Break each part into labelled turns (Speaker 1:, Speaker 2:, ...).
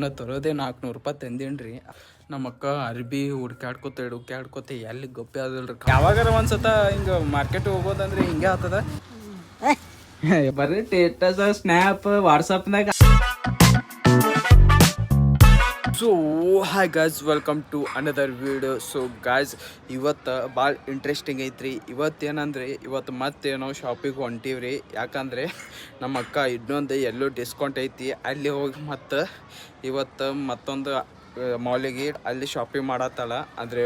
Speaker 1: ನಾ ತರೋದೇ 400 ರೂಪಾಯಿ ತಂದೇನ್ರಿ. ನಮ್ಮ ಅಕ್ಕ ಅರ್ಬಿ ಹುಡ್ಕ್ಯಾಡ್ಕೊತ ಎಲ್ಲಿ ಗೊಪ್ಪೆ ಅದಲ್ರಿ. ಯಾವಾಗಾರ ಒಂದ್ಸತ ಹಿಂಗೆ ಮಾರ್ಕೆಟ್ ಹೋಗೋದಂದ್ರೆ ಹಿಂಗೆ ಆಗ್ತದ. ಬರ್ರಿ ಸ್ಟೇಟಸ್ ಸ್ನ್ಯಾಪ್ ವಾಟ್ಸಪ್ನಾಗ. So hi guys, welcome to another video. So guys, ಇವತ್ತು ಭಾಳ ಇಂಟ್ರೆಸ್ಟಿಂಗ್ ಐತ್ರಿ. ಇವತ್ತು ಮತ್ತೆ ನಾವು ಶಾಪಿಗೆ ಹೊಂಟೀವ್ರಿ. ಯಾಕಂದರೆ ನಮ್ಮ ಅಕ್ಕ ಇನ್ನೊಂದು ಎಲ್ಲೋ ಡಿಸ್ಕೌಂಟ್ ಐತಿ, ಅಲ್ಲಿ ಹೋಗಿ ಮತ್ತು ಇವತ್ತು ಮತ್ತೊಂದು ಮಾಲಿಗೆ ಅಲ್ಲಿ ಶಾಪಿಂಗ್ ಮಾಡತ್ತಾಳ. ಅಂದರೆ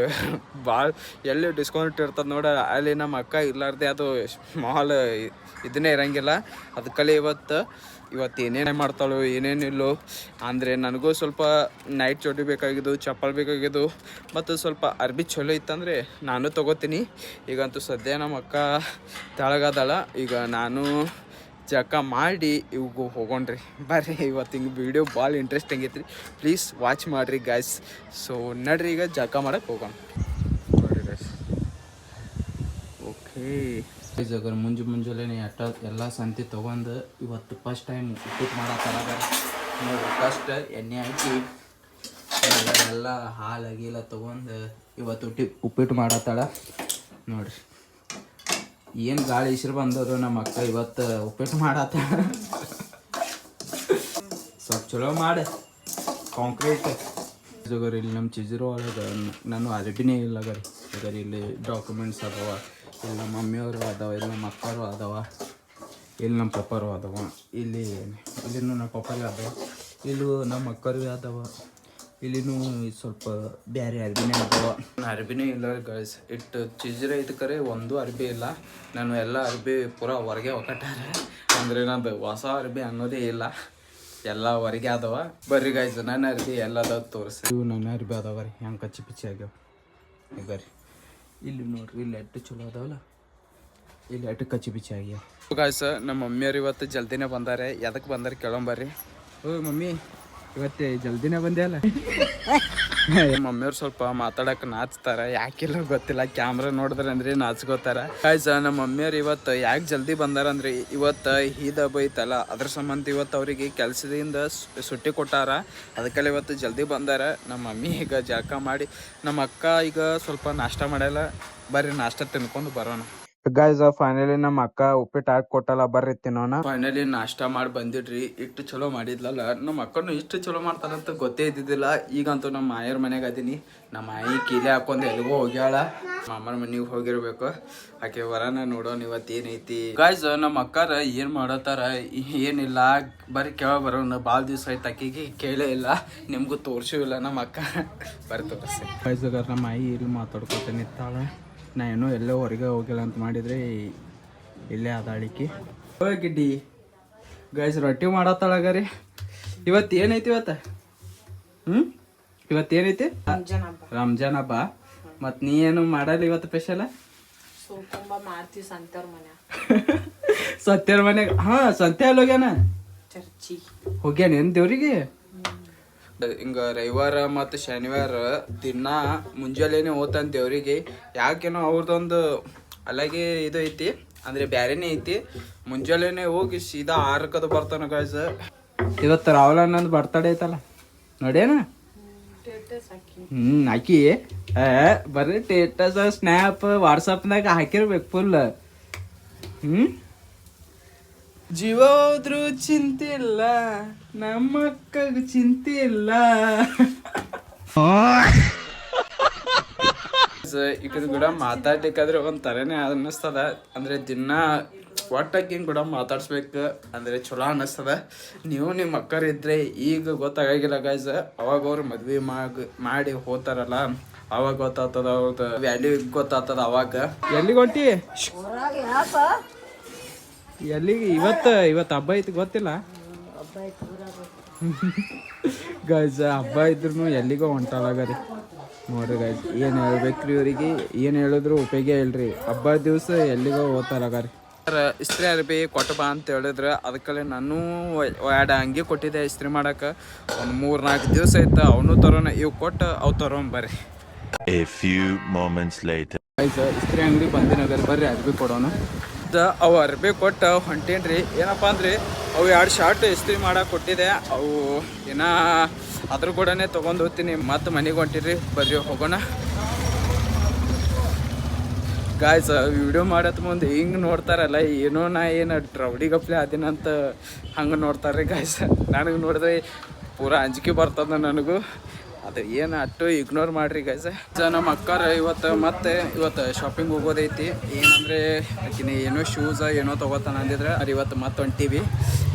Speaker 1: ಭಾಳ ಎಲ್ಲಿ ಡಿಸ್ಕೌಂಟ್ ಇರ್ತದೆ ನೋಡ, ಅಲ್ಲಿ ನಮ್ಮ ಅಕ್ಕ ಇರ್ಲಾರ್ದೆ ಅದು ಮಾಲ್ ಇದನ್ನೇ ಇರಂಗಿಲ್ಲ. ಅದಕ್ಕಲ್ಲಿ ಇವತ್ತು ಏನೇನು ಮಾಡ್ತಾಳೋ ಏನೇನಿಲ್ಲೋ. ಅಂದರೆ ನನಗೂ ಸ್ವಲ್ಪ ನೈಟ್ ಚೋಟಿ ಬೇಕಾಗಿದ್ದು, ಚಪ್ಪಲ್ ಬೇಕಾಗಿದ್ದು, ಮತ್ತು ಸ್ವಲ್ಪ ಅರ್ಬಿ ಚಲೋ ಇತ್ತಂದರೆ ನಾನು ತೊಗೋತೀನಿ. ಈಗಂತೂ ಸದ್ಯ ನಮ್ಮ ಅಕ್ಕ ತೆಳಗದಾಳ. ಈಗ ನಾನು ಜಳಕ ಮಾಡಿ ಇವ್ಗೂ ಹೋಗೋಣ್ರಿ. ಬರ್ರಿ, ಇವತ್ತು ಹಿಂಗೆ ವೀಡಿಯೋ ಭಾಳ ಇಂಟ್ರೆಸ್ಟಿಂಗ್ ಐತ್ರಿ. ಪ್ಲೀಸ್ ವಾಚ್ ಮಾಡಿರಿ ಗಾಯ್ಸ್. ಸೊ ನಡ್ರಿ, ಈಗ ಜಳಕ ಮಾಡಕ್ಕೆ ಹೋಗೋಣ. ಓಕೆ ಜಗರ್ ಮುಂಜಾನೆ ಎಲ್ಲ ಸಂತಿ ತೊಗೊಂಡು ಇವತ್ತು ಫಸ್ಟ್ ಟೈಮ್ ಉಪ್ಪಿಟ್ಟು ಮಾಡತ್ತಾರ ನೋಡ್ರಿ. ಫಸ್ಟ್ ಎಣ್ಣೆ ಹಾಕಿ ಎಲ್ಲ ಹಾಲು ಗೀಲ ತೊಗೊಂಡು ಇವತ್ತು ಉಪ್ಪಿಟ್ಟು ಮಾಡತ್ತಾಳ ನೋಡ್ರಿ. ಏನು ಗಾಳಿ ಇಸ್ರು ಬಂದವರು ನಮ್ಮ ಅಕ್ಕ ಇವತ್ತು ಉಪ್ಪಿಟ್ಟು ಮಾಡತ್ತಾಳ. ಸ್ವಲ್ಪ ಚಲೋ ಮಾಡಿ ಕಾಂಕ್ರೀಟ್ ಜಗರ್. ಇಲ್ಲಿ ನಮ್ಮ ಚಿಜರು ಒಳಗೆ ನಾನು ಅರ್ಬಿನೇ ಇಲ್ಲ ಗರಿ. ಇಲ್ಲಿ ಡಾಕ್ಯುಮೆಂಟ್ಸ್ ಅದಾವ, ಇಲ್ಲಿ ನಮ್ಮ ಮಮ್ಮಿಯವರು ಅದಾವ, ಇಲ್ಲಿ ನಮ್ಮ ಅಕ್ಕರು ಅದಾವ, ಇಲ್ಲಿ ನಮ್ಮ ಪಪ್ಪರು ಅದಾವ, ಇಲ್ಲಿನೂ ನಮ್ಮ ಪಪ್ಪರಿಗೆ ಅದಾವ, ಇಲ್ಲೂ ನಮ್ಮ ಅಕ್ಕರು ಅದಾವ, ಇಲ್ಲಿನೂ ಸ್ವಲ್ಪ ಬೇರೆ ಅರ್ಬಿನೇ ಅದಾವ. ಅರ್ಬಿನೇ ಇಲ್ಲ ಗೈಸ್. ಇಟ್ಟು ಚಿಜರೆ ಇದಕ್ಕರೆ ಒಂದು ಅರ್ಬಿ ಇಲ್ಲ. ನಾನು ಎಲ್ಲ ಅರ್ಬಿ ಪೂರ ಹೊರಗೆ ಒಕ್ಕಟ್ಟಾರೆ. ಅಂದರೆ ನಂದು ಹೊಸ ಅರ್ಬಿ ಅನ್ನೋದೇ ಇಲ್ಲ, ಎಲ್ಲ ಹೊರಗೆ ಅದಾವ. ಬರ್ರಿ ಗೈಸ್, ನನ್ನ ಅರ್ಬಿ ಎಲ್ಲ ಅದಾವ ತೋರಿಸಿ. ಇವು ನನ್ನ ಅರ್ಬಿ ಅದಾವ ರೀ, ಹೆಂಗೆ ಕಚ್ಚಿ ಪಿಚ್ಚಿ ಆಗ್ಯಾವ. ಈಗ ರೀ ಇಲ್ಲಿ ನೋಡ್ರಿ, ಇಲ್ಲಿ ಎಟ್ಟು ಚಲೋ ಅದಾವಲ್ಲ, ಇಲ್ಲಿ ಎಟ್ಟು ಕಚ್ಚಿ ಪಿಚ್ಚಿ ಆಗ್ಯಾವ. ಗಾಯ್ಸ್, ನಮ್ಮ ಮಮ್ಮಿಯವ್ರು ಇವತ್ತು ಜಲ್ದಿನೇ ಬಂದಾರೆ. ಎದಕ್ಕೆ ಬಂದಾರೆ ಕೇಳಂಬರ್ರಿ. ಓ ಮಮ್ಮಿ, ಇವತ್ತೇ ಜಲ್ದಿನೇ ಬಂದೆ ಅಲ್ಲ. ಮಮ್ಮಿಯವ್ರು ಸ್ವಲ್ಪ ಮಾತಾಡಕ್ಕೆ ನಾಚ್ತಾರೆ, ಯಾಕಿಲ್ಲ ಗೊತ್ತಿಲ್ಲ. ಕ್ಯಾಮ್ರಾ ನೋಡಿದ್ರೆ ಅಂದ್ರೆ ನಾಚ್ಕೋತಾರ. ಗಾಯ್ಸ್, ನಮ್ಮ ಮಮ್ಮಿಯವ್ರು ಇವತ್ತು ಯಾಕೆ ಜಲ್ದಿ ಬಂದಾರ ಅಂದ್ರೆ ಇವತ್ತು ಈದ್ ಹಬ್ಬ ಐತಲ್ಲ, ಅದ್ರ ಸಂಬಂಧ ಇವತ್ತು ಅವರಿಗೆ ಕೆಲಸದಿಂದ ಸುಟ್ಟಿ ಕೊಟ್ಟಾರ. ಅದಕ್ಕೆಲ್ಲ ಇವತ್ತು ಜಲ್ದಿ ಬಂದಾರ. ನಮ್ಮ ಮಮ್ಮಿ ಈಗ ಜಳಕ ಮಾಡಿ, ನಮ್ಮ ಅಕ್ಕ ಈಗ ಸ್ವಲ್ಪ ನಾಷ್ಟ ಮಾಡಲ್ಲ. ಬರ್ರಿ ನಾಷ್ಟ ತಿನ್ಕೊಂಡು ಬರೋಣ. ಗೈಸ್, ಫೈನಲಿ ನಮ್ಮ ಅಕ್ಕ ಉಪ್ಪಿಟ್ಟು ಹಾಕಿ ಕೊಟ್ಟಲ್ಲ, ಬರ್ರಿ ತಿನ್ನೋಣ. ಫೈನಲಿ ನಾಷ್ಟ ಮಾಡಿ ಬಂದಿಡ್ರಿ. ಇಷ್ಟು ಚಲೋ ಮಾಡಿದ್ಲಲ್ಲ, ನಮ್ಮ ಅಕ್ಕನು ಇಷ್ಟು ಚಲೋ ಮಾಡ್ತಾರಂತ ಗೊತ್ತೇ ಇದ್ದಿದ್ದಿಲ್ಲ. ಈಗಂತೂ ನಮ್ಮ ಮಾಯರ ಮನೆಗೆ ಅದೀನಿ. ನಮ್ಮ ಆಯಿ ಕೀಲೆ ಹಾಕೊಂಡು ಎಲ್ಲಿಗೋ ಹೋಗ್ಯಾಳ. ಮಾಮರ ಮನೆಗೆ ಹೋಗಿರ್ಬೇಕು. ಆಕೆ ವರನ ನೋಡೋಣ ಇವತ್ತು ಏನೈತಿ. ಗೈಸ್, ನಮ್ಮ ಅಕ್ಕಾರ ಏನು ಮಾಡತ್ತಾರ ಏನಿಲ್ಲ, ಬರ್ರಿ ಕೇಳ ಬರೋಣ. ಭಾಳ ದಿವಸ ಆಯ್ತು ಅಕ್ಕಿಗೆ ಕೇಳೇ ಇಲ್ಲ, ನಿಮ್ಗೂ ತೋರಿಸೂ ಇಲ್ಲ ನಮ್ಮ ಅಕ್ಕ. ಬರ್ರಿ ತೋರಿಸಿ. ಗೈಸ್, ನಮ್ಮ ಆಯಿ ಇಲ್ಲಿ ಮಾತಾಡ್ಕೊತ ನಿಂತಾಳ. ನಾ ಏನೋ ಎಲ್ಲೋ ಹೊರಗೆ ಹೋಗಿಲ್ಲ ಅಂತ ಮಾಡಿದ್ರೆ ಇಲ್ಲೇ ಅದಾಳಿಕೆ. ಗಿಡ್ಡಿ ಗೈಸ್, ರೊಟ್ಟಿ ಮಾಡತ್ತಾಳಗರಿ. ಇವತ್ತು ಏನೈತಿ? ಇವತ್ತೇನೈತಿ? ರಂಜಾನ್ ಹಬ್ಬ. ಮತ್ತು ನೀ ಏನು ಮಾಡಲ್ಲ ಇವತ್ತು ಸ್ಪೆಷಲ್? ಸತ್ಯರ ಮನೆಗೆ. ಹಾಂ, ಸತ್ಯ ಅಲ್ಲಿ ಹೋಗ್ಯಾನ. ಹೋಗ್ಯಾನ ಏನು ದೇವ್ರಿಗೆ? ಹಿಂಗೆ ರವಿವಾರ ಮತ್ತು ಶನಿವಾರ ದಿನ ಮುಂಜಾನೆ ಹೋಗ್ತಾನೆ ದೇವ್ರಿಗೆ. ಯಾಕೇನೋ ಅವ್ರದ್ದೊಂದು ಅಲ್ಲಾಗೆ ಇದು ಐತಿ, ಅಂದರೆ ಬ್ಯಾರೇನೇ ಐತಿ. ಮುಂಜಾನೆ ಹೋಗಿ ಸೀದಾ 6 ಬರ್ತಾನೆ ಗಾಯ್ಸ್. ಇವತ್ತು ರಾಹುಲ್ ಅಣ್ಣಂದು ಬರ್ತಡೇ ಐತಲ್ಲ, ನೋಡ್ಯಾನ? ಹಾಕಿ ಬರ್ರಿ ಸ್ಟೇಟಸ್ ಸ್ನ್ಯಾಪ್ ವಾಟ್ಸಪ್ನಾಗ ಹಾಕಿರ್ಬೇಕು ಫುಲ್. ಜೀವ ಹೋದ್ರು ಚಿಂತೆ ಇಲ್ಲ, ನಮ್ಮ ಅಕ್ಕಗ ಚಿಂತೆ ಇಲ್ಲ. ಈಗಿನ ಕೂಡ ಮಾತಾಡ್ಲಿಕ್ಕಾದ್ರೆ ಒಂಥರನೇ ಅನ್ನಿಸ್ತದ. ಅಂದರೆ ದಿನ ಒಟ್ಟಾಕಿನ ಕೂಡ ಮಾತಾಡ್ಸ್ಬೇಕು ಅಂದರೆ ಚಲೋ ಅನ್ನಿಸ್ತದ. ನೀವು ನಿಮ್ಮ ಅಕ್ಕರಿದ್ರೆ ಈಗ ಗೊತ್ತಾಗಿಲ್ಲ ಗಾಯ್ಸ್. ಅವಾಗ ಅವ್ರು ಮದ್ವೆ ಮಾಡಿ ಹೋಗ್ತಾರಲ್ಲ, ಅವಾಗ ಗೊತ್ತಾಗ್ತದ ಅವ್ರದ್ದು ವ್ಯಾಲ್ಯೂ ಗೊತ್ತಾಗ್ತದ. ಅವಾಗ ಎಲ್ಲಿಗೆ ಹೊಂಟಿ? ಎಲ್ಲಿಗೆ? ಇವತ್ತು ಹಬ್ಬ ಐತಿ ಗೊತ್ತಿಲ್ಲ ಗಾಯ್ಸ್. ಹಬ್ಬ ಇದ್ರು ಎಲ್ಲಿಗೋ ಹೊಂಟಾಲಾಗರಿ ನೋಡ್ರಿ ಗಾಯ್ಸ್. ಏನು ಹೇಳ್ಬೇಕ್ರಿ ಇವ್ರಿಗೆ, ಏನು ಹೇಳಿದ್ರು ಉಪಯೋಗ ಇಲ್ರಿ. ಹಬ್ಬ ದಿವಸ ಎಲ್ಲಿಗೋ ಹೋಗ್ತಾರಾಗರಿ. ಇಸ್ತ್ರಿ ಅರ್ಬಿ ಕೊಟ್ಟು ಬಾ ಅಂತ ಹೇಳಿದ್ರೆ ಅದಕ್ಕಲ್ಲೇ ನಾನು 2 ಅಂಗಿ ಕೊಟ್ಟಿದ್ದೆ ಇಸ್ತ್ರಿ ಮಾಡಕ್ಕೆ. ಒಂದು 3-4 ದಿವಸ ಆಯ್ತು. ಅವನು ತರೋಣ, ಇವು ಕೊಟ್ಟು ಅವು ತರೋಣ ಬರ್ರಿ. ಇಸ್ತ್ರಿ ಅಂಗಡಿ ಬಂದಿನಗರ್ ಬರ್ರಿ, ಅರ್ಬಿ ಕೊಡೋಣ. ಅವು ಅರ್ಬಿ ಕೊಟ್ಟು ಹೊಂಟೇನ್ರಿ. ಏನಪ್ಪ ಅಂದ್ರೆ ಅವು 2 ಶರ್ಟ್ ಇಸ್ತ್ರಿ ಮಾಡಕ್ಕೆ ಕೊಟ್ಟಿದ್ದೆ. ಅವು ಏನೋ ಅದ್ರ ಕೂಡನೇ ತೊಗೊಂಡು ಹೋಗ್ತೀನಿ. ಮತ್ತು ಮನೆಗೆ ಹೊಂಟಿರಿ, ಬರ್ರಿ ಹೋಗೋಣ. ಗಾಯ್ಸ್ ವಿಡಿಯೋ ಮಾಡತ್ ಮುಂದೆ ಹಿಂಗೆ ನೋಡ್ತಾರಲ್ಲ, ಏನೋ ನಾ ಏನು ರೌಡಿ ಗಪ್ಲೆ ಅದೇನಂತ ಹಂಗೆ ನೋಡ್ತಾರೆ ಗಾಯ್ಸ್. ನನಗೆ ನೋಡಿದ್ರೆ ಪೂರಾ ಅಂಜಿಕೆ ಬರ್ತದ ನನಗೂ. ಅದು ಏನು ಅಟ್ಟು ಇಗ್ನೋರ್ ಮಾಡಿರಿ ಗಾಯ್ಸ್. ನಮ್ಮ ಅಕ್ಕಾರ ಇವತ್ತು ಶಾಪಿಂಗ್ ಹೋಗೋದೈತಿ. ಏನಂದರೆ ಆಕಿನ ಏನೋ ಶೂಸ ಏನೋ ತೊಗೋತಾನ ಅಂದಿದ್ರೆ ಅದು ಇವತ್ತು ಮತ್ತೆ ಹೊಂಟೀವಿ.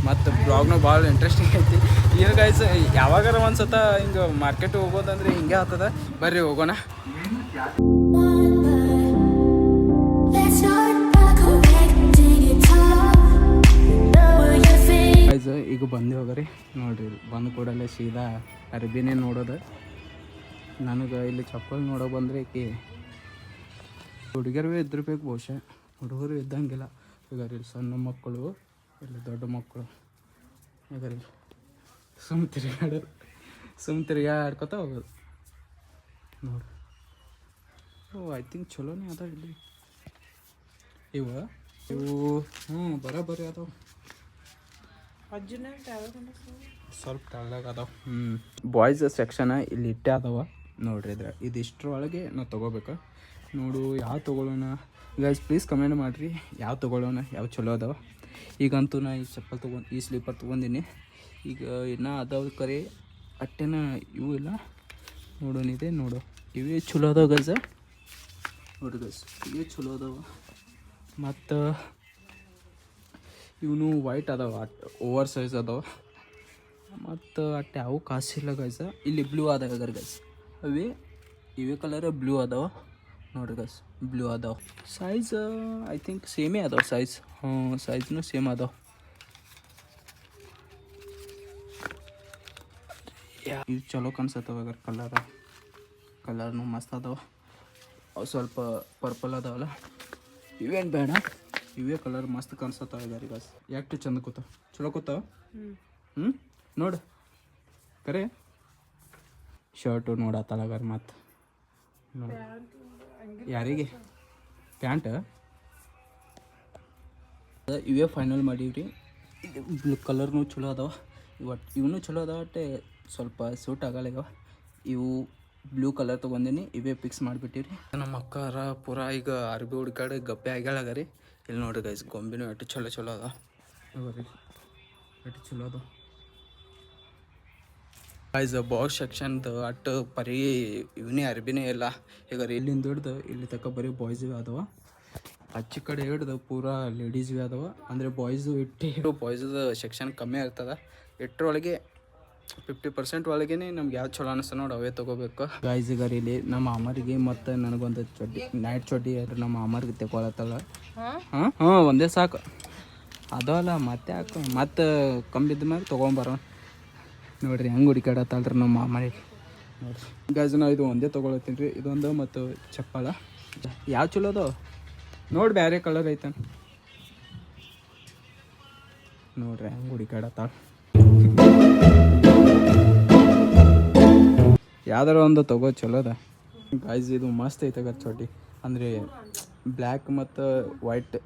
Speaker 1: ಮತ್ತು ಬ್ಲಾಗ್ನು ಭಾಳ ಇಂಟ್ರೆಸ್ಟಿಂಗ್ ಐತಿ. ಏನು ಗಾಯ್ಸ್, ಯಾವಾಗಾರ ಒಂದ್ಸತ ಹಿಂಗೆ ಮಾರ್ಕೆಟ್ ಹೋಗೋದಂದ್ರೆ ಹಿಂಗೆ ಆಗ್ತದ. ಬರ್ರಿ ಹೋಗೋಣ. ಈಗ ಬಂದು ಹೋಗ್ರಿ ನೋಡ್ರಿ. ಬಂದು ಕೂಡಲೇ ಸೀದಾ ಅರ್ಬಿನೇ ನೋಡೋದು. ನನಗೆ ಇಲ್ಲಿ ಚಪ್ಪಲ್ ನೋಡೋ ಬಂದರೆ ಈಕಿ ಹುಡುಗರು ಇದ್ದಿರ್ಬೇಕು ಬಹುಶಃ, ಹುಡುಗರು ಇದ್ದಂಗಿಲ್ಲ. ಈಗ ಇಲ್ಲಿ ಸಣ್ಣ ಮಕ್ಕಳು, ಇಲ್ಲಿ ದೊಡ್ಡ ಮಕ್ಕಳು, ಈಗ ಸುಮ್ ತಿರ್ಗಾಡ್ಕೊತ ಹೋಗೋದು ನೋಡ್ರಿ. ಐ ಥಿಂಕ್ ಚಲೋನೇ ಅದಾವ ಇಲ್ಲಿ ಇವು ಬರೋಬ್ಬರಿ ಅದಾವ. ಸ್ವಲ್ಪ ಟಳ್ಳಾಗ ಅದಾವ. ಬಾಯ್ಸ್ ಸೆಕ್ಷನ್ ಇಲ್ಲಿ ಇಟ್ಟೆ ಅದಾವ ನೋಡ್ರಿ. ಇದಿಷ್ಟರೊಳಗೆ ನಾವು ತೊಗೋಬೇಕು. ನೋಡು ಯಾವ ತೊಗೊಳ್ಳೋಣ ಗೈಸ್, ಪ್ಲೀಸ್ ಕಮೆಂಟ್ ಮಾಡಿರಿ ಯಾವ ತೊಗೊಳ್ಳೋಣ, ಯಾವ ಚಲೋ ಅದಾವ. ಈಗಂತೂ ನಾ ಈ ಚಪ್ಪಲ್ ಈ ಸ್ಲೀಪರ್ ತೊಗೊಂಡಿನಿ. ಈಗ ಇನ್ನೂ ಅದಾವ ಕರೆ ಅಟ್ಟೆನ ಇವು ಇಲ್ಲ. ನೋಡೋಣಿದೆ ನೋಡು, ಇವೇ ಚಲೋ ಅದಾವ ಗೈಸ್. ನೋಡ್ರಿ ಗೈಸ್, ಇವೇ ಚಲೋ ಅದಾವ. ಮತ್ತು ಇವನು ವೈಟ್ ಅದಾವ, ಓವರ್ ಸೈಜ್ ಅದಾವ. ಮತ್ತು ಅಟ್ಟು ಯಾವ ಕಾಸಿಲ್ಲ ಗೈಸ. ಇಲ್ಲಿ ಬ್ಲೂ ಅದಾವ ಗೈಸ್, ಇವೇ ಕಲರ್ ಬ್ಲೂ ಅದಾವ ನೋಡ್ರಿ ಗೈಸ್. ಬ್ಲೂ ಅದಾವ. ಸೈಜ್ ಐ ಥಿಂಕ್ ಸೇಮೇ ಅದಾವ ಸೈಜ್. ಸೈಜ್ನು ಸೇಮ್ ಅದಾವ. ಇದು ಚಲೋ ಕಾಣಿಸತ್ತವ ಕಲರ್ನು ಮಸ್ತ್ ಅದಾವ. ಅವು ಸ್ವಲ್ಪ ಪರ್ಪಲ್ ಅದಾವಲ್ಲ, ಇವೇನು ಬೇಡ. ಇವೇ ಕಲರ್ ಮಸ್ತ್ ಕಾಣಿಸತ್ತಾವ ಗೈಸ್. ಎಷ್ಟು ಚಂದ ಕೂತಾವ, ಚಲೋ ಕೂತಾವ. ನೋಡು ಕರೆ ಶರ್ಟು ನೋಡತ್ತಲಗಾರ. ಮತ್ತು ನೋಡಿ ಯಾರಿಗೆ ಪ್ಯಾಂಟ್ ಇವೇ ಫೈನಲ್ ಮಾಡೀವ್ರಿ. ಇದು ಬ್ಲೂ ಕಲರ್ನು ಚಲೋ ಅದಾವ. ಇವನು ಚಲೋ ಅದಾವ. ಒಟ್ಟೆ ಸ್ವಲ್ಪ ಸೂಟ್ ಆಗಲ್ಲ ಇವ. ಇವು ಬ್ಲೂ ಕಲರ್ ತೊಗೊಂಡಿನಿ, ಇವೇ ಫಿಕ್ಸ್ ಮಾಡಿಬಿಟ್ಟಿರಿ. ನಮ್ಮ ಅಕ್ಕಾರ ಪೂರಾ ಈಗ ಅರ್ಬಿ ಹುಡ್ಕಾಡಿ ಗಪ್ಪೆ ಆಗ್ಯಾಳಗರಿ. ಇಲ್ಲಿ ನೋಡ್ರಿ ಗೈಸ್, ಗೊಂಬಿನೂ ಎಷ್ಟು ಚಲೋ ಅದ ನೋಡ್ರಿ, ಎಷ್ಟು ಚಲೋ ಅದ ಗೈಸ್. ಬಾಯ್ಸ್ ಸೆಕ್ಷನ್ದು ಅಟ್ಟು ಬರೀ ಇವನೇ ಅರ್ಬಿನೇ ಇಲ್ಲ. ಈಗ ಇಲ್ಲಿಂದ ಹಿಡ್ದು ಇಲ್ಲಿ ತನಕ ಬರೀ ಬಾಯ್ಸ್ವೇ ಅದಾವ. ಆಚೆ ಕಡೆ ಹಿಡ್ದು ಪೂರಾ ಲೇಡೀಸ್ವೇ ಅದಾವ. ಅಂದರೆ ಬಾಯ್ಸು ಬಾಯ್ಸದ ಸೆಕ್ಷನ್ ಕಮ್ಮಿ ಇರ್ತದೆ. ಇಟ್ಟರೊಳಗೆ 50% ಒಳಗೇ ನಮ್ಗೆ ಯಾವ್ದು ಚಲೋ ಅನಿಸ್ತ ನೋಡಿ ಅವೇ ತೊಗೋಬೇಕು ಗೈಸ್. ಈಗ ಇಲ್ಲಿ ನಮ್ಮ ಮಾಮರಿಗೆ ಮತ್ತು ನನಗೊಂದು ಚಡ್ಡಿ, ನೈಟ್ ಚಡ್ಡಿ ನಮ್ಮ ಮಾಮರಿಗೆ ತೆಗೊಳತ್ತಲ್ಲ. ಒಂದೇ ಸಾಕು ಅದಲ್ಲ, ಮತ್ತೆ ಯಾಕೆ ಮತ್ತೆ ಕಮ್ಮಿದ್ದ ಮೇಲೆ ತೊಗೊಂಬರೋ ನೋಡ್ರಿ. ಹೆಂಗೆ ಹುಡುಕಾಡತ್ತಲ್ರಿ ನಮ್ಮ ಮಾಮರಿಗೆ ನೋಡ್ರಿ ಗೈಸ್. ನಾವು ಇದು ಒಂದೇ ತೊಗೊಳತ್ತೀನಿ ರೀ, ಇದೊಂದು ಮತ್ತು ಚಪ್ಪಲ. ಯಾವ ಚಲೋ ಅದಾವ ನೋಡಿ, ಬೇರೆ ಕಲರ್ ಐತೆ ನೋಡ್ರಿ. ಹೆಂಗೆ ಹುಡುಕಾಡತ್ತಾಳ. ಯಾವ್ದಾರ ಒಂದು ತಗೋ ಚಲೋ ಅದ ಗೈಸ್. ಇದು ಮಸ್ತ್ ಐತೆ ಚಡ್ಡಿ. ಅಂದರೆ ಬ್ಲ್ಯಾಕ್ ಮತ್ತು ವೈಟ್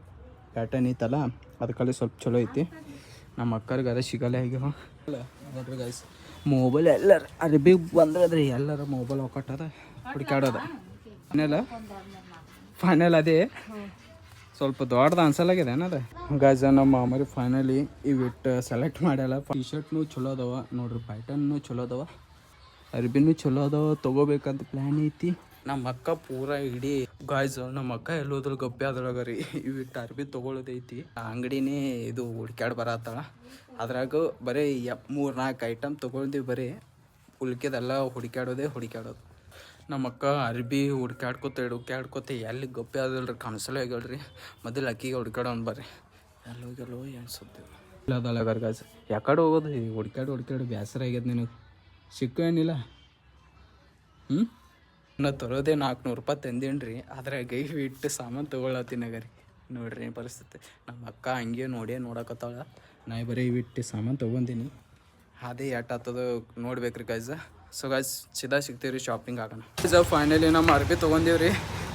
Speaker 1: ಪ್ಯಾಟರ್ನ್ ಐತಲ್ಲ, ಅದಕ್ಕಲ್ಲಿ ಸ್ವಲ್ಪ ಚಲೋ ಐತಿ. ನಮ್ಮ ಅಕ್ಕರಿಗೆ ಅದೇ ಸಿಗಲ್ಲ ಈಗ ನೋಡ್ರಿ ಗೈಸ್. ಮೊಬೈಲ್ ಎಲ್ಲರ ಅರ್ಬಿ ಬಂದ್ರೆ ಎಲ್ಲರ ಮೊಬೈಲ್ ಒಕ್ಕಟ್ಟದ ಹುಡುಕಾಡೋದ. ಫೈನಲ್ ಅದೇ ಸ್ವಲ್ಪ ದೊಡ್ಡದು ಅನ್ಸಲಾಗಿದೆ ಏನದ ಗೈಸ್. ನಮ್ಮ ಮಾಮರಿ ಫೈನಲಿ ಇವಿಟ್ಟು ಸೆಲೆಕ್ಟ್ ಮಾಡ್ಯಾಳ. ಟಿ ಶರ್ಟ್ನು ಚಲೋ ಅದಾವ ನೋಡ್ರಿ, ಪ್ಯಾಟರ್ನು ಚಲೋ ಅದಾವ, ಅರ್ಬಿನೂ ಚಲೋ ಅದಾವ. ತೊಗೋಬೇಕಂತ ಪ್ಲ್ಯಾನ್ ಐತಿ. ನಮ್ಮ ಅಕ್ಕ ಪೂರಾ ಇಡೀ ಗಾಯ್ಸ್, ನಮ್ಮ ಅಕ್ಕ ಎಲ್ಲೋದ್ರ ಗಪ್ಪೆ ಅದ್ರಾಗ ರೀ ಇವಿಟ್ಟು ಅರ್ಬಿ ತೊಗೊಳೋದೈತಿ. ಆ ಅಂಗಡಿನೇ ಇದು ಹುಡ್ಕ್ಯಾಡ್ ಬರತ್ತಾಳ. ಅದ್ರಾಗ ಬರೀ 3-4 ಐಟಮ್ ತೊಗೊಂಡಿವಿ. ಬರೀ ಉಳ್ಕೆದೆಲ್ಲ ಹುಡುಕ್ಯಾಡೋದು. ನಮ್ಮ ಅಕ್ಕ ಅರ್ಬಿ ಹುಡ್ಕ್ಯಾಡ್ಕೊತ ಎಲ್ಲಿ ಗಪ್ಪೆ ಅದಲ್ರಿ, ಕನಸಲ್ಲ ಆಗ್ಯಾಳ್ರಿ. ಮೊದಲು ಅಕ್ಕಿಗೆ ಹುಡ್ಕ್ಯಾಡೋನ್ ಬರ್ರಿ. ಎಲ್ಲೋ ಅನ್ಸುತ್ತೆ ಇಲ್ಲ ಅದಲ್ಲ ಗಾಯ್ಸ್. ಯಾಕಡೆ ಹೋಗೋದು ಹುಡ್ಕ್ಯಾಡು ಬೇಸರ ಆಗ್ಯದ. ನಿನಗೆ ಸಿಕ್ಕು ಏನಿಲ್ಲ. ನಾ ತರೋದೇ 400 ರೂಪಾಯಿ ತಂದೇನ್ರಿ. ಅದ್ರಾಗ ಇಟ್ಟು ಸಾಮಾನು ತೊಗೊಳತ್ತೀನಾಗ ರೀ ನೋಡ್ರಿ ಪರಿಸ್ಥಿತಿ. ನಮ್ಮ ಅಕ್ಕ ಹಂಗೆ ನೋಡಕತ್ತಾಳ. ನಾ ಬರೀ ಇಟ್ಟು ಸಾಮಾನು ತೊಗೊಂಡಿನಿ. ಅದೇ ಎಷ್ಟಾಗ್ತದ ನೋಡ್ಬೇಕ್ರಿ ಗೈಸ್. ಸೊ ಗೈಸ್ ಸೀದಾ ಸಿಗ್ತೀವಿ ರೀ, ಶಾಪಿಂಗ್ ಆಗೋಣ. ಫೈನಲಿ ನಮ್ಮ ಅರ್ಬಿ ತೊಗೊಂಡೀವಿ ರೀ.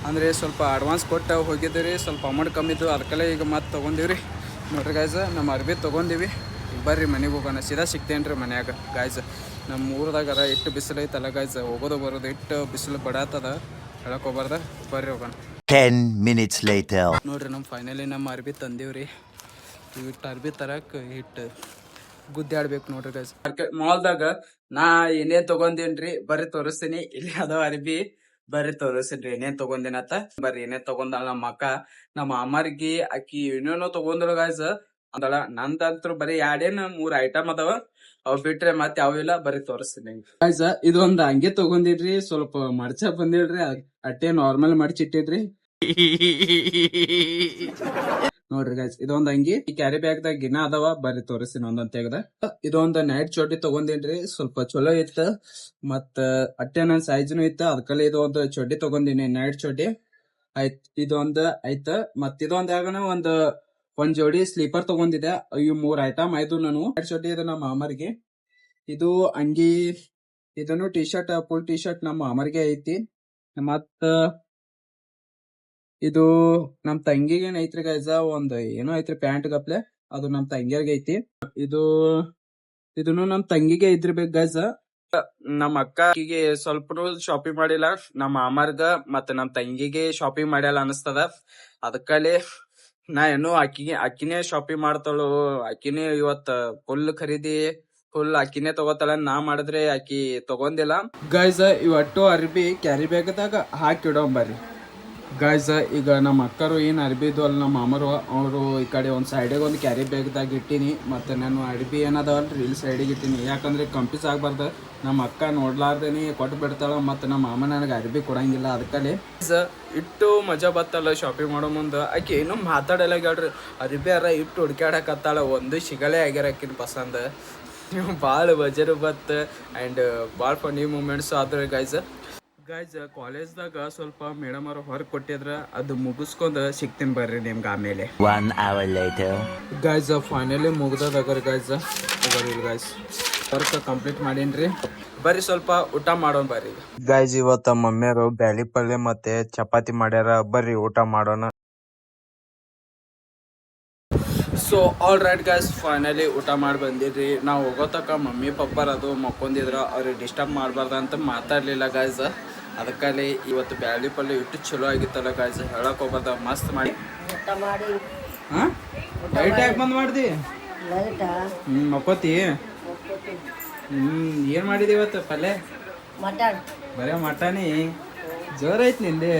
Speaker 1: ಅಂದರೆ ಸ್ವಲ್ಪ ಅಡ್ವಾನ್ಸ್ ಕೊಟ್ಟು ಹೋಗಿದ್ದೀವಿ ರೀ, ಸ್ವಲ್ಪ ಅಮೌಂಟ್ ಕಮ್ಮಿದ್ದು ಅದಕ್ಕೆಲ್ಲ ಈಗ ಮತ್ತೆ ತೊಗೊಂಡೀವಿ ರೀ. ನೋಡ್ರಿ ಗೈಸ್, ನಮ್ಮ ಅರ್ಬಿ ತೊಗೊಂಡೀವಿ. ಬರ್ರಿ ಮನೆಗೆ ಹೋಗೋಣ. ಸೀದಾ ಸಿಗ್ತೇನೆ ರೀ ಮನ್ಯಾಗ ಗಾಯ್ಸ್. ನಮ್ಮ ಊರದಾಗಾರ ಇಟ್ಟು ಬಿಸಿಲು ಐತಲ್ಲ ಗಾಯ್ಸ್, ಹೋಗೋದು ಬರೋದು ಇಟ್ಟು ಬಿಸಿಲು ಬಡಾತದ, ಹೇಳಕ್ ಹೋಗ್ಬಾರ್ದ. ಬರ್ರಿ ಹೋಗೋಣ.
Speaker 2: 10 minutes later.
Speaker 1: ನೋಡ್ರಿ ನಮ್ಮ ಫೈನಲಿ ನಮ್ಮ ಅರ್ಬಿ ತಂದೀವ್ರಿ. ಇಟ್ಟು ಅರ್ಬಿ ತರಕ್ಕೆ ಇಟ್ಟು ಗುದ್ದಿ ಆಡ್ಬೇಕು ನೋಡ್ರಿ ಗೈಸ್. ಮಾಲ್ದಾಗ ನಾ ಏನೇನ್ ತಗೊಂಡೇನ್ರಿ ಬರ್ರಿ ತೋರಿಸ್ತೀನಿ. ಇಲ್ಲಿ ಅದಾವ ಅರ್ಬಿ, ಬರ್ರಿ ತೋರಿಸ್ತೀನಿ ಏನೇನ್ ತಗೊಂಡಿನತ್ತ. ಬರ್ರಿ ಏನೇನ್ ತಗೊಂಡಳ ನಮ್ಮ ಅಕ್ಕ. ನಮ್ಮ ಅಮ್ಮರ್ಗಿ ಅಕ್ಕಿ ಏನೇನೋ ತಗೊಂಡಳ ಗೈಸ್ ಅಂದಳ. ನಂದಂತ್ರು ಬರೀ 2-3 ಐಟಮ್ ಅದಾವ, ಅವ್ ಬಿಟ್ರೆ ಮತ್ತೆ ಯಾವಿಲ್ಲ. ಬರ್ರಿ ತೋರಿಸ್ತೀನಿ ಗೈಸ್. ಇದೊಂದ್ ಹಂಗೆ ತಗೊಂಡಿದ್ರಿ, ಸ್ವಲ್ಪ ಮರ್ಚ ಬಂದಿಡ್ರಿ, ಅಟ್ಟೆ ನಾರ್ಮಲ್ ಮರ್ಚಿಟ್ಟಿದ್ರಿ ನೋಡ್ರಿ ಗೈಸ್. ಇದೊಂದ್ ಅಂಗಿ ಈ ಕ್ಯಾರಿ ಬ್ಯಾಗ್ ದಾಗ ಗಿನ ಅದಾವ, ಬರ್ರಿ ತೋರಿಸ್ತೀನಿ ಒಂದೊಂದ್ ತೆಗ್ದ. ಇದೊಂದ್ ನೈಟ್ ಚೋಟಿ ತಗೊಂಡೇನ್ರಿ, ಸ್ವಲ್ಪ ಚಲೋ ಇತ್ತ, ಮತ್ತ ಅಟ್ಟೆ ನನ್ ಸೈಜ್ನು ಇತ್ತ, ಅದಕ್ಕಲ್ಲಿ ಇದೊಂದು ಚೋಟಿ ತಗೊಂಡಿನಿ, ನೈಟ್ ಚೋಟಿ ಆಯ್ತ್. ಇದೊಂದ್ ಐತ, ಮತ್ ಇದೊಂದ್ ಯಾಗನ ಒಂದ್ ಜೋಡಿ ಸ್ಲೀಪರ್ ತಗೊಂಡಿದೆ. ಇವ್ 3 ಐಟಮ್ ಆಯ್ತು. ನಾನು ನೈಟ್ ಚೋಟಿ ಇದೆ ನಮ್ಮ ಮಾಮರ್ಗೆ, ಇದು ಅಂಗಿ, ಇದನ್ನು T shirt, full T shirt ನಮ್ಮ ಮಾಮರ್ಗೆ ಐತಿ. ಮತ್ತ ಇದು ನಮ್ ತಂಗಿಗೆ ಐತ್ರಿ ಗೈಸ, ಒಂದ್ ಏನೋ ಐತ್ರಿ ಪ್ಯಾಂಟ್ ಗಪ್ಲೆ, ಅದು ನಮ್ ತಂಗಿಯರ್ಗೆ ಐತಿ. ಇದನ್ನು ನಮ್ ತಂಗಿಗೆ ಇದ್ರಬೇಕು ಗೈಸ. ನಮ್ಮ ಅಕ್ಕಗೆ ಸ್ವಲ್ಪ ಶಾಪಿಂಗ್ ಮಾಡಿಲ್ಲ, ನಮ್ಮ ಮಾಮರ್ಗ ಮತ್ತ ನಮ್ ತಂಗಿಗೆ ಶಾಪಿಂಗ್ ಮಾಡ್ಯಾಲ ಅನಸ್ತದ. ಅದಕ್ಕಲ್ಲಿ ನಾ ಏನು ಅಕ್ಕಿನೇ ಶಾಪಿಂಗ್ ಮಾಡ್ತಾಳು, ಅಕ್ಕಿನೇ ಇವತ್ತ ಫುಲ್ ಖರೀದಿ, ಫುಲ್ ಅಕ್ಕಿನೇ ತಗೋತಾಳ. ನಾ ಮಾಡಿದ್ರೆ ಅಕ್ಕಿ ತಗೊಂಡಿಲ್ಲ ಗೈಸ. ಇವಟ್ಟು ಅರ್ಬಿ ಕ್ಯಾರಿ ಬ್ಯಾಗ್ದಾಗ ಹಾಕಿಡೋಂಬರ್ರಿ ಗಾಯ್ಸ್. ಈಗ ನಮ್ಮ ಅಕ್ಕರು ಏನು ಅರ್ಬಿ ಇದ್ವು ಅಲ್ಲ ನಮ್ಮ ಮಾಮರು, ಅವರು ಈ ಕಡೆ ಒಂದು ಸೈಡಿಗೆ ಒಂದು ಕ್ಯಾರಿ ಬ್ಯಾಗ್ದಾಗ ಇಟ್ಟೀನಿ. ಮತ್ತು ನಾನು ಅರ್ಬಿ ಏನದವಲ್ರಿ ಇಲ್ಲಿ ಸೈಡಿಗೆ ಇಟ್ಟೀನಿ, ಯಾಕಂದ್ರೆ ಕಂಪ್ಯೂಸ್ ಆಗ್ಬಾರ್ದು. ನಮ್ಮ ಅಕ್ಕ ನೋಡ್ಲಾರ್ದೇನೆ ಕೊಟ್ಟು ಬಿಡ್ತಾಳ, ಮತ್ತು ನಮ್ಮ ಮಾಮ ನನಗೆ ಅರ್ಬಿ ಕೊಡಂಗಿಲ್ಲ. ಅದಕ್ಕಲ್ಲಿ ಇಟ್ಟು ಮಜಾ ಬತ್ತಲ್ಲ ಶಾಪಿಂಗ್ ಮಾಡೋ ಮುಂದೆ. ಆಕೆ ಏನೂ ಮಾತಾಡಲ್ಲ ಹೇಳ್ರಿ, ಅರ್ಬಿ ಅರ ಇಟ್ಟು ಹುಡ್ಕ್ಯಾಡಕತ್ತಾಳ, ಒಂದು ಸಿಗಲೇ ಆಗ್ಯಾರ ಆಕಿನ ಪಸಂದ. ನೀವು ಭಾಳ ಬಜರು ಬತ್ತು ಆ್ಯಂಡ್ ಭಾಳ ಫನಿ ಮೂಮೆಂಟ್ಸ್ ಆದ್ರೆ ಗೈಸ್. ಕಾಲೇಜ್ದಾಗ ಸ್ವಲ್ಪ ಮೇಡಮ್ ಅವ್ರು ಹೊರಗೆ ಕೊಟ್ಟಿದ್ರ, ಅದು ಮುಗಿಸ್ಕೊಂಡ್ ಸಿಗ್ತೀನಿ ಬರ್ರಿ ನಿಮ್ಗೆ ಆಮೇಲೆ.
Speaker 2: 1 hour later.
Speaker 1: ಗೈಸ್ ಫೈನಲಿ ಮುಗ್ದದಗರ್ ಗೈಸ್. ಗೈಸ್ ವರ್ಕ್ ಕಂಪ್ಲೀಟ್ ಮಾಡೀನ್ರಿ, ಬರ್ರಿ ಸ್ವಲ್ಪ ಊಟ ಮಾಡೋಣ ಬರ್ರಿ ಗೈಸ್. ಇವತ್ತ ಮಮ್ಮಿಯರು ಬ್ಯಾಳಿ ಪಲ್ಯ ಮತ್ತೆ ಚಪಾತಿ ಮಾಡ್ಯಾರ, ಬರ್ರಿ ಊಟ ಮಾಡೋಣ. So all right guys, finally ಊಟ ಮಾಡಿ ಬಂದಿದ್ರಿ. ನಾವು ಹೋಗೋತಕ್ಕ ಮಮ್ಮಿ ಪಪ್ಪರ್ ಅದು ಮಕ್ಕೊಂದಿದ್ರ, ಅವ್ರಿಗೆ ಡಿಸ್ಟರ್ಬ್ ಮಾಡಬಾರ್ದು ಅಂತ ಮಾತಾಡಲಿಲ್ಲ ಗೈಸ್. ಅದಕ್ಕಲ್ಲಿ ಇವತ್ತು ಬ್ಯಾಳಿ ಪಲ್ಯ ಇಟ್ಟು ಚಲೋ ಆಗಿತ್ತಲ್ಲ ಗೈಸ್, ಹೇಳಕ್ ಹೋಗ್ಬಾರ್ದ, ಮಸ್ತ್ ಮಾಡಿ. ಹಾಂ ಲೈಟ್ ಯಾಕೆ ಬಂದ್ ಮಾಡ್ದಿ? ಮಕ್ಕೋತಿ? ಏನು ಮಾಡಿದಿ ಇವತ್ತು ಪಲ್ಯ? ಬರೇ ಮಟನಿ ಜೋರ್ ಐತಿ ನಿಂದೆ.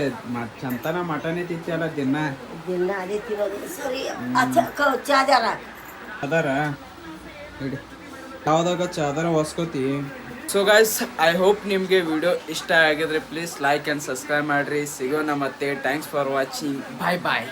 Speaker 1: ಚಂತನ ಮಟನ್ ತಿಂತಿ ಅಲ್ಲ ದಿನ ಅದಾರ ಹಿಡಿ, ಯಾವ್ದಾಗ ಚಾದರ ಹೊಸ್ಕೋತಿ. ಸೊ ಗೈಸ್ ಐ ಹೋಪ್ ನಿಮಗೆ ವಿಡಿಯೋ ಇಷ್ಟ ಆಗಿದ್ರೆ ಪ್ಲೀಸ್ ಲೈಕ್ ಆ್ಯಂಡ್ ಸಬ್ಸ್ಕ್ರೈಬ್ ಮಾಡಿರಿ. ಸಿಗೋಣ ಮತ್ತೆ. Thanks for watching. Bye bye.